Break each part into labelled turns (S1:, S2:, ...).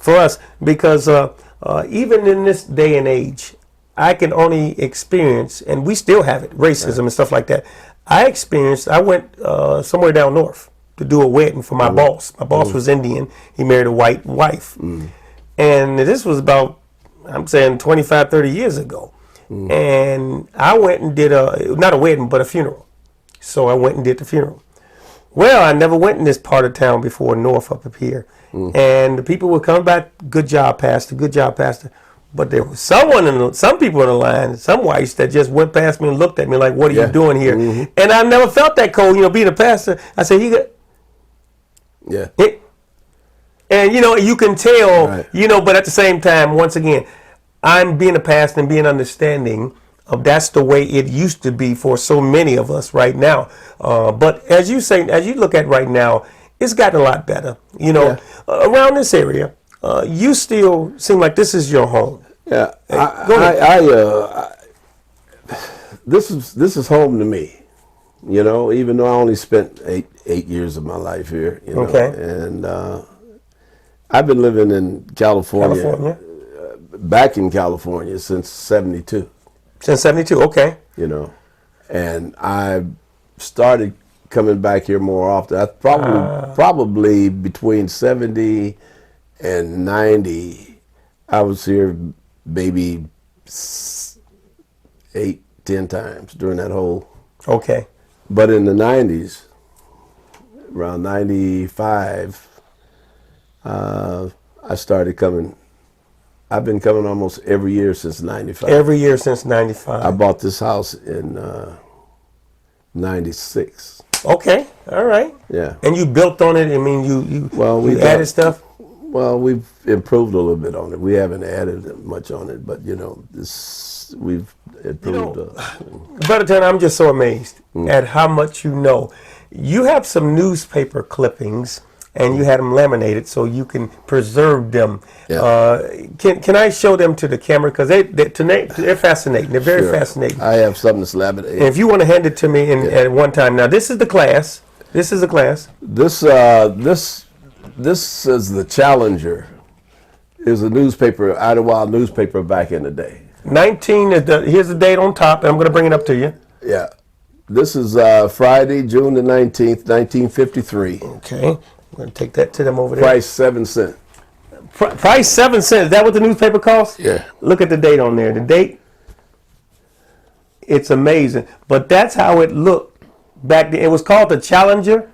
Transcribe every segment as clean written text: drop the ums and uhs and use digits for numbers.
S1: for us, because even in this day and age, I can only experience, and we still have it, racism and stuff like that. I went somewhere down north to do a wedding for my boss. My boss was Indian. He married a white wife. And this was about, I'm saying 25, 30 years ago. And I went and did not a wedding, but a funeral. So I went and did the funeral. Well, I never went in this part of town before, north up here. And the people would come back, good job, Pastor, good job, Pastor. But there was some people in the line, some whites that just went past me and looked at me like, what are you doing here? And I never felt that cold, being a pastor. I said, and you can tell, but at the same time, once again, I'm being a pastor and being understanding of that's the way it used to be for so many of us right now. But as you look at right now, it's gotten a lot better. Around this area, you still seem like this is your home.
S2: Yeah, this is home to me. Even though I only spent eight years of my life here. And I've been living in California. Back in California since '72.
S1: Since '72, okay.
S2: And I started coming back here more often. I probably between 70 and 90, I was here maybe 8, 10 times during that whole.
S1: Okay.
S2: But in the 90s, around 95, I started coming. I've been coming almost every year since 95.
S1: Every year since 95.
S2: I bought this house in 96.
S1: Okay, all right.
S2: Yeah. And
S1: you built on it? I mean, you added stuff?
S2: Well, we've improved a little bit on it. We haven't added much on it, but, we've improved.
S1: Brother Turner, I'm just so amazed at how much you know. You have some newspaper clippings, and you had them laminated so you can preserve them. Yeah. Can I show them to the camera? Because they're fascinating. They're very fascinating.
S2: I have something that's laminated.
S1: And if you want to hand it to me at one time. Now, this is the class. This is the class.
S2: This is the Challenger. It was a newspaper, Idlewild newspaper back in the day.
S1: Here's the date on top, and I'm going to bring it up to you.
S2: Yeah. This is Friday, June the 19th, 1953.
S1: Okay. I'm going to take that to them over there.
S2: Price 7 cents.
S1: Price 7 cents. Is that what the newspaper costs?
S2: Yeah.
S1: Look at the date on there. The date, it's amazing. But that's how it looked back then. It was called the Challenger,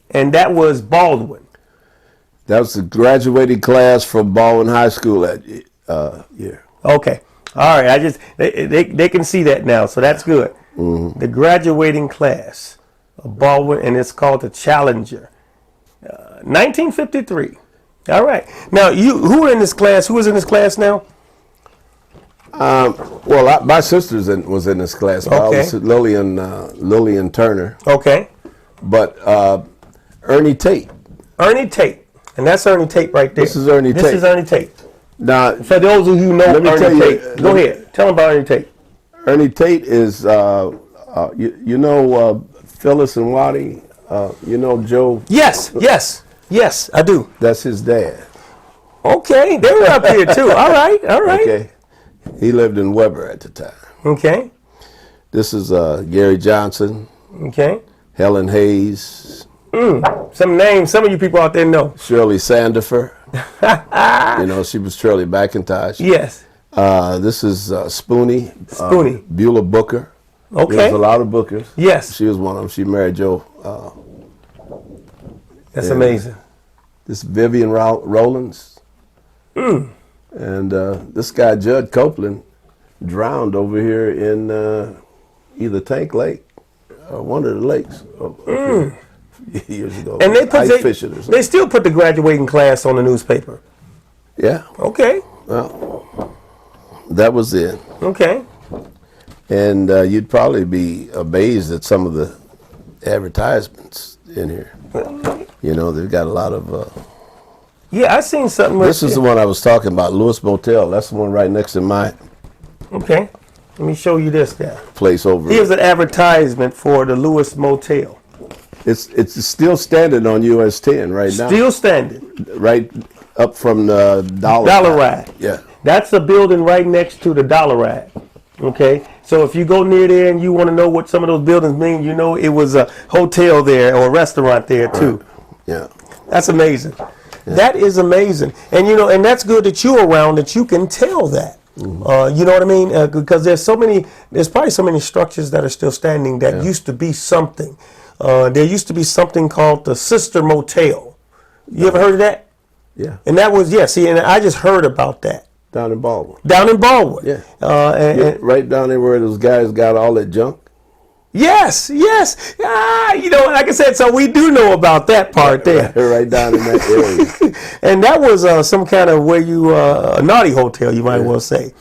S1: and that was Baldwin.
S2: That was the graduating class from Baldwin High School that year.
S1: Okay. All right. They can see that now, so that's good. Mm-hmm. The graduating class of Baldwin, and it's called the Challenger. 1953. All right. Now, who are in this class? Who is in this class now?
S2: My sister was in this class.
S1: Okay.
S2: Lillian Turner.
S1: Okay.
S2: But Ernie Tate.
S1: Ernie Tate. And that's Ernie Tate right there.
S2: This is Ernie Tate.
S1: This is Ernie Tate.
S2: Now,
S1: for those of you who know Ernie Tate, go ahead. Tell them about Ernie Tate.
S2: Ernie Tate is, Phyllis and Waddy. Joe?
S1: Yes, I do.
S2: That's his dad.
S1: Okay, they were up here too. All right.
S2: Okay. He lived in Weber at the time.
S1: Okay.
S2: This is Gary Johnson.
S1: Okay.
S2: Helen Hayes.
S1: Some names some of you people out there know.
S2: Shirley Sandifer. She was Shirley McIntosh.
S1: Yes.
S2: This is Spoonie.
S1: Spoonie.
S2: Beulah Booker.
S1: Okay.
S2: There's a lot of Bookers.
S1: Yes.
S2: She was one of them. She married Joe.
S1: That's amazing.
S2: This Vivian Rowlands. And this guy, Judd Copeland, drowned over here in either Tank Lake or one of the lakes years ago.
S1: And they still put the graduating class on the newspaper.
S2: Yeah.
S1: Okay.
S2: Well, that was it.
S1: Okay.
S2: And you'd probably be amazed at some of the advertisements in here. They've got a lot of...
S1: Yeah, I seen something.
S2: This is the one I was talking about, Lewis Motel. That's the one right next to mine.
S1: Okay. Let me show you this guy.
S2: Place over.
S1: Here's an advertisement for the Lewis Motel.
S2: It's still standing on US 10 right now.
S1: Still standing.
S2: Right Up from the
S1: Dollar Ride.
S2: Yeah.
S1: That's a building right next to the Dollar Ride. Okay, so if you go near there and you want to know what some of those buildings mean, you know it was a hotel there or a restaurant there too.
S2: Right. Yeah.
S1: That's amazing. Yeah. That is amazing, and you know, and that's good that you're around that you can tell that. Mm-hmm. You know what I mean? Because there's probably so many structures that are still standing that used to be something. There used to be something called the Sister Motel. You ever heard of that?
S2: Yeah.
S1: And that was see, and I just heard about that.
S2: Down in Baldwin.
S1: Down in Baldwin.
S2: Yeah.
S1: And
S2: right down there where those guys got all that junk.
S1: Yes. You know, like I said, so we do know about that part there.
S2: Right down in that area.
S1: And that was some kind of where you a naughty hotel, you might well say.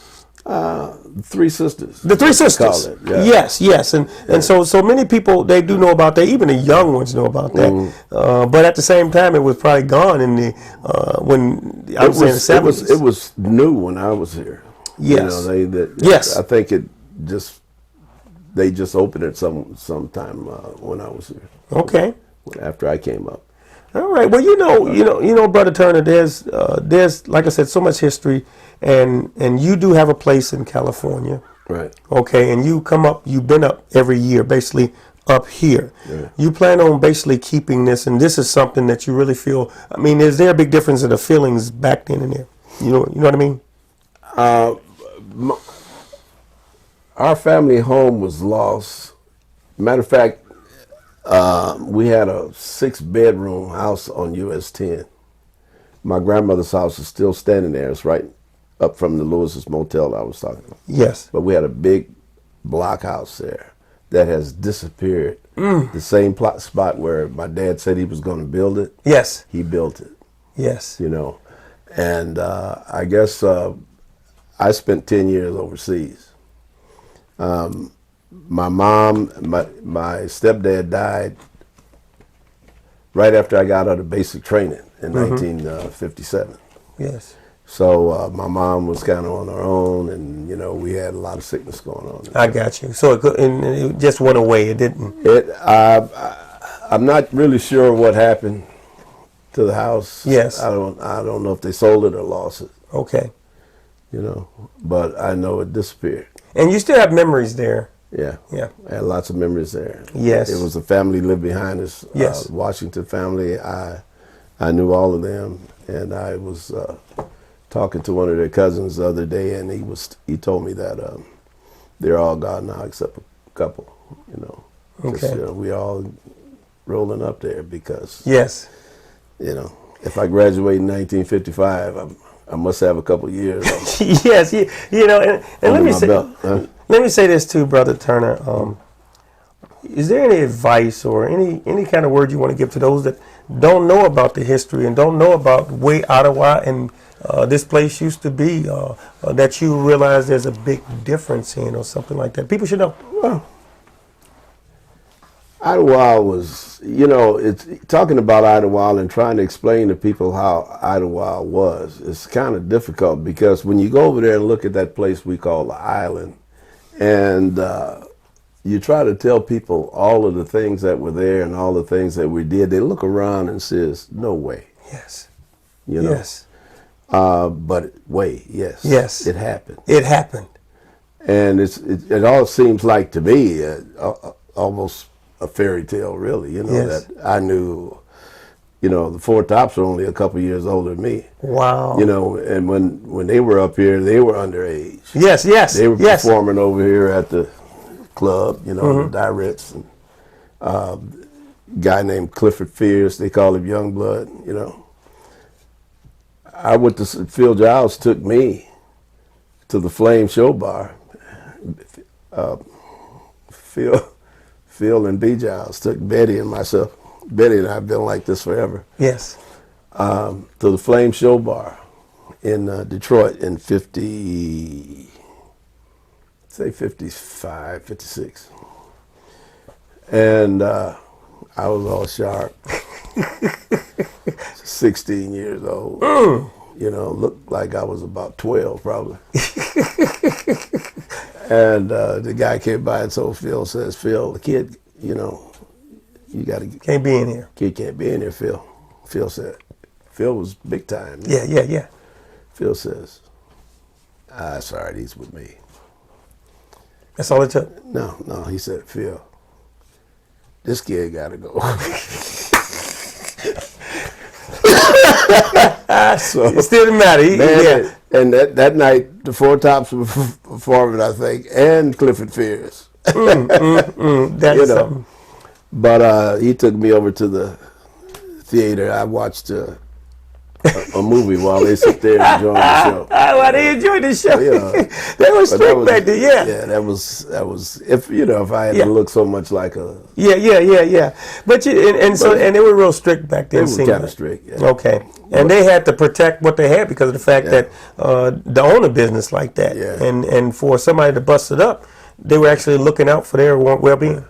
S2: Three Sisters.
S1: The Three Sisters.
S2: Call it. Yeah.
S1: Yes, and so many people they do know about that. Even the young ones know about that. Mm-hmm. But at the same time, it was probably gone in the when I was in the 70s.
S2: It was new when I was here.
S1: Yes.
S2: You know,
S1: yes.
S2: I think they just opened it sometime when I was here.
S1: Okay.
S2: After I came up.
S1: All right. Well, you know, Brother Turner. There's like I said, so much history, and you do have a place in California.
S2: Right.
S1: Okay, and you've been up every year, basically up here. Yeah. You plan on basically keeping this, and this is something that you really feel. I mean, is there a big difference in the feelings back then and there? You know what I mean?
S2: Our family home was lost. Matter of fact, we had a 6-bedroom house on US 10. My grandmother's house is still standing there. It's right up from the Lewis's Motel I was talking about.
S1: Yes.
S2: But we had a big block house there that has disappeared. The same spot where my dad said he was going to build it.
S1: Yes.
S2: He built it.
S1: Yes.
S2: You know, and I guess I spent 10 years overseas. My mom, my stepdad died right after I got out of basic training in 1957.
S1: Yes.
S2: So my mom was kind of on her own, and you know we had a lot of sickness going on.
S1: I got you. So it just went away. It didn't.
S2: I'm not really sure what happened to the house.
S1: Yes.
S2: I don't know if they sold it or lost it.
S1: Okay.
S2: You know, but I know it disappeared.
S1: And you still have memories there.
S2: Yeah.
S1: Yeah.
S2: I had lots of memories there.
S1: Yes.
S2: It was a family lived behind us.
S1: Yes.
S2: Washington family. I knew all of them, and I was talking to one of their cousins the other day, and he told me that they're all gone now except a couple. You know.
S1: Okay.
S2: Just, we all rolling up there because.
S1: Yes.
S2: You know, if I graduate in 1955, I must have a couple of years.
S1: Yes, you know, and let me say this too, Brother Turner. Is there any advice or any kind of word you want to give to those that don't know about the history and don't know about where Ottawa and this place used to be, that you realize there's a big difference in or something like that? People should know.
S2: Well, Idlewild was, you know, it's talking about Idlewild and trying to explain to people how Idlewild was. It's kind of difficult because when you go over there and look at that place we call the island, and you try to tell people all of the things that were there and all the things that we did, they look around and says, "No way."
S1: Yes.
S2: You know.
S1: Yes.
S2: But wait, yes.
S1: Yes.
S2: It happened.
S1: It happened.
S2: And it all seems like to me almost a fairy tale, really, you know,
S1: yes.
S2: that I knew, you know, the Four Tops were only a couple years older than me.
S1: Wow.
S2: You know, and when they were up here, they were underage.
S1: Yes, yes.
S2: They were
S1: yes.
S2: performing over here at the club, you know, the Ritz, and a guy named Clifford Fierce, they call him Youngblood, you know. I went to, Phil Giles took me to the Flame Show Bar. Phil and B. Giles took Betty and myself. Betty and I have been like this forever.
S1: Yes.
S2: To the Flame Show Bar in Detroit in 55, 56. And I was all sharp. 16 years old. You know, looked like I was about 12 probably. And the guy came by and told Phil, says, "Phil, the kid, you know, you got to...
S1: Can't be in here."
S2: Kid can't be in here, Phil. Phil Phil was big time.
S1: Yeah.
S2: Phil says, it's all right, he's with me.
S1: That's all it took.
S2: No, he said, Phil, this kid got to go. So,
S1: it still didn't matter.
S2: Man, and that night, the Four Tops were performing, I think, and Clifford Fears.
S1: That's something.
S2: But he took me over to the theater. I watched a movie while they sit there enjoying the show.
S1: Well, they enjoyed the show. They were strict back then.
S2: Yeah, that was if I had to look so much like a
S1: But and they were real strict back then.
S2: They were kind of strict. Yeah.
S1: Okay, and they had to protect what they had because of the fact that to own a business like that, and for somebody to bust it up, they were actually looking out for their well-being.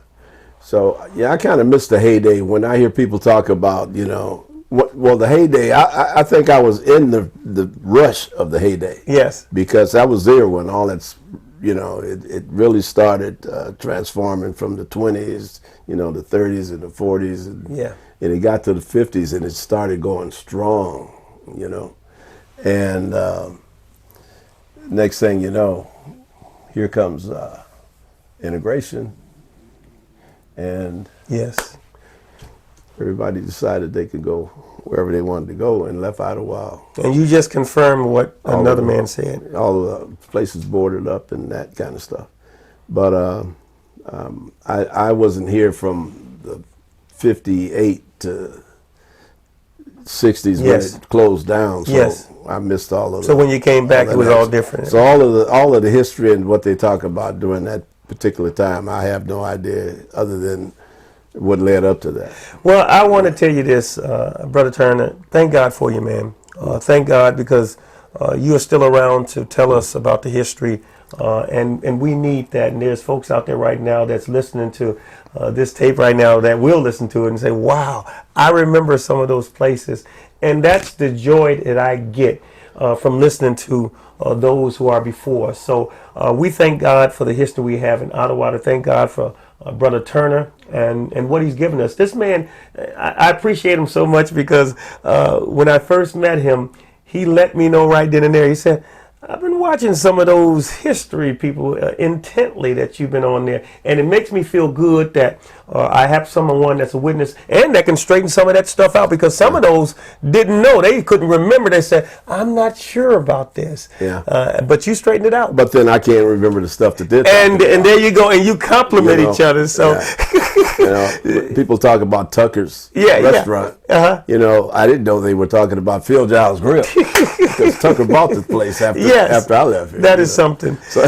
S2: So I kind of miss the heyday when I hear people talk about the heyday. I think I was in the rush of the heyday.
S1: Yes, because
S2: I was there when all that's it really started transforming from the 20s, the 30s and the 40s, and it got to the 50s and it started going strong, and next thing you know, here comes integration, and everybody decided they could go wherever they wanted to go and left Idlewild.
S1: And you just confirmed what another man said.
S2: All the places boarded up and that kind of stuff. But I wasn't here from the 58 to 60s when it closed down. So I missed all of it.
S1: So when you came back, it was all different.
S2: So all of the history and what they talk about during that particular time, I have no idea other than what led up to that. Well,
S1: I want to tell you this, Brother Turner. Thank God for you, man. Thank God because you are still around to tell us about the history, and we need that. And there's folks out there right now that's listening to this tape right now that will listen to it and say, wow, I remember some of those places. And that's the joy that I get from listening to those who are before us. So we thank God for the history we have in Ottawa. Thank God for Brother Turner and what he's given us. This man, I appreciate him so much because when I first met him, he let me know right then and there. He said, I've been watching some of those history people intently that you've been on there, and it makes me feel good that I have someone that's a witness and that can straighten some of that stuff out, because some of those didn't know. They couldn't remember. They said, I'm not sure about this. But you straightened it out.
S2: But then I can't remember the stuff that did.
S1: And there you go. And you compliment each other. So
S2: people talk about Tucker's restaurant. I didn't know they were talking about Phil Giles Grill because Tucker bought the place after I left here.
S1: That is something. So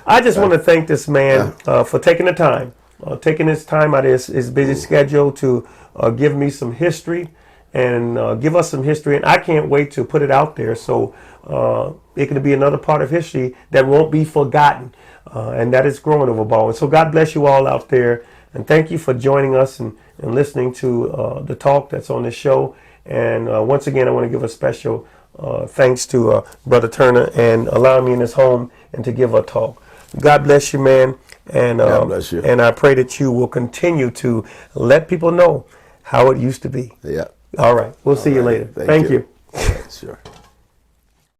S1: I just want to thank this man for taking the time, taking his time out of his busy schedule to give me some history and give us some history. And I can't wait to put it out there so it can be another part of history that won't be forgotten. And that is growing over Baldwin. So God bless you all out there. And thank you for joining us and listening to the talk that's on this show. And once again, I want to give a special thanks to Brother Turner and allowing me in his home and to give a talk. God bless you, man. And
S2: God bless you.
S1: And I pray that you will continue to let people know how it used to be.
S2: Yeah.
S1: All right. We'll see you later. Thank you.
S2: All right, sure.